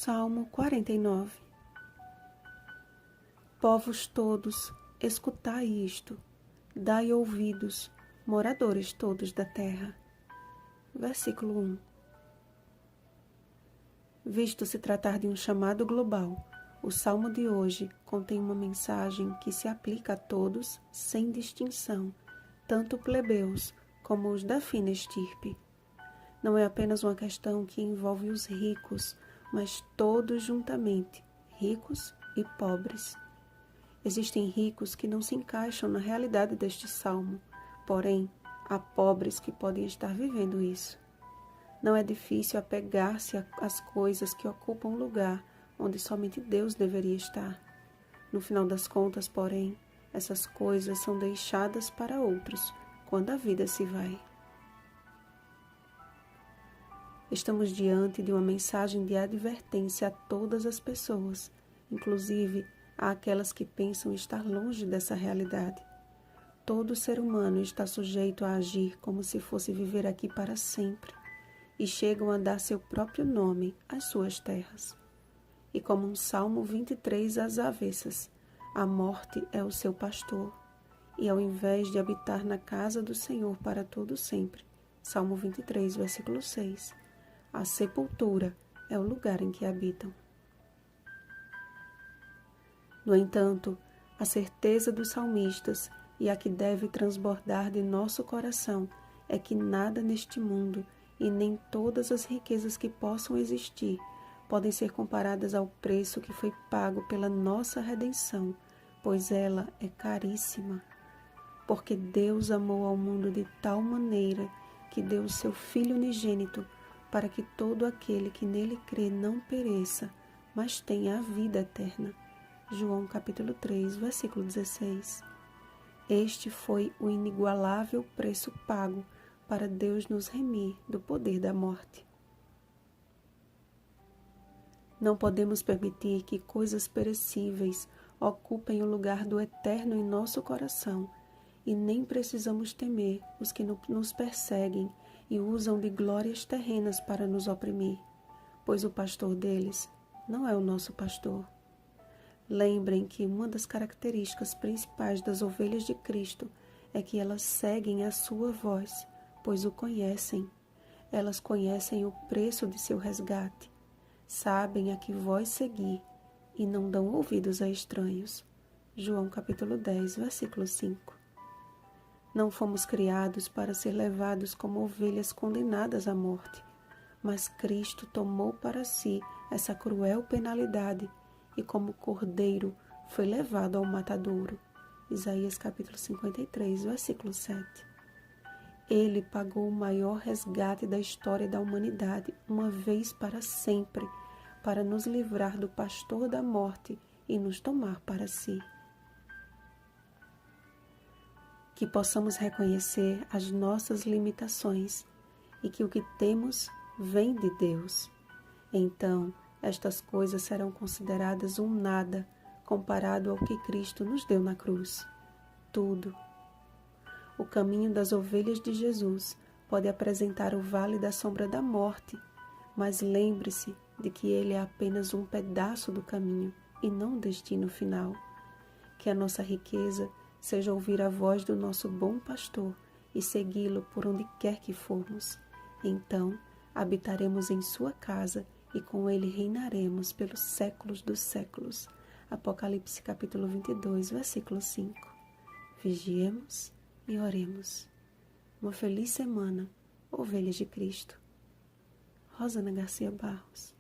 Salmo 49. Povos todos, escutai isto, dai ouvidos, moradores todos da terra. Versículo 1. Visto se tratar de um chamado global, o Salmo de hoje contém uma mensagem que se aplica a todos, sem distinção, tanto plebeus como os da fina estirpe. Não é apenas uma questão que envolve os ricos, mas todos juntamente, ricos e pobres. Existem ricos que não se encaixam na realidade deste salmo, porém, há pobres que podem estar vivendo isso. Não é difícil apegar-se às coisas que ocupam um lugar onde somente Deus deveria estar. No final das contas, porém, essas coisas são deixadas para outros quando a vida se vai. Estamos diante de uma mensagem de advertência a todas as pessoas, inclusive àquelas que pensam estar longe dessa realidade. Todo ser humano está sujeito a agir como se fosse viver aqui para sempre, e chegam a dar seu próprio nome às suas terras. E como um Salmo 23 às avessas, a morte é o seu pastor, e ao invés de habitar na casa do Senhor para todo sempre, Salmo 23, versículo 6, a sepultura é o lugar em que habitam. No entanto, a certeza dos salmistas e a que deve transbordar de nosso coração é que nada neste mundo e nem todas as riquezas que possam existir podem ser comparadas ao preço que foi pago pela nossa redenção, pois ela é caríssima. Porque Deus amou ao mundo de tal maneira que deu o seu Filho unigênito para que todo aquele que nele crê não pereça, mas tenha a vida eterna. João capítulo 3, versículo 16. Este foi o inigualável preço pago para Deus nos remir do poder da morte. Não podemos permitir que coisas perecíveis ocupem o lugar do eterno em nosso coração, e nem precisamos temer os que nos perseguem e usam de glórias terrenas para nos oprimir, pois o pastor deles não é o nosso pastor. Lembrem que uma das características principais das ovelhas de Cristo é que elas seguem a sua voz, pois o conhecem. Elas conhecem o preço de seu resgate, sabem a que voz seguir e não dão ouvidos a estranhos. João capítulo 10, versículo 5. Não fomos criados para ser levados como ovelhas condenadas à morte, mas Cristo tomou para si essa cruel penalidade e como cordeiro foi levado ao matadouro. Isaías capítulo 53, versículo 7. Ele pagou o maior resgate da história da humanidade, uma vez para sempre, para nos livrar do pastor da morte e nos tomar para si. Que possamos reconhecer as nossas limitações e que o que temos vem de Deus. Então, estas coisas serão consideradas um nada comparado ao que Cristo nos deu na cruz. Tudo. O caminho das ovelhas de Jesus pode apresentar o vale da sombra da morte, mas lembre-se de que ele é apenas um pedaço do caminho e não o destino final. Que a nossa riqueza seja ouvir a voz do nosso bom pastor e segui-lo por onde quer que formos. Então, habitaremos em sua casa e com ele reinaremos pelos séculos dos séculos. Apocalipse capítulo 22, versículo 5. Vigiemos e oremos. Uma feliz semana, ovelhas de Cristo. Rosana Garcia Barros.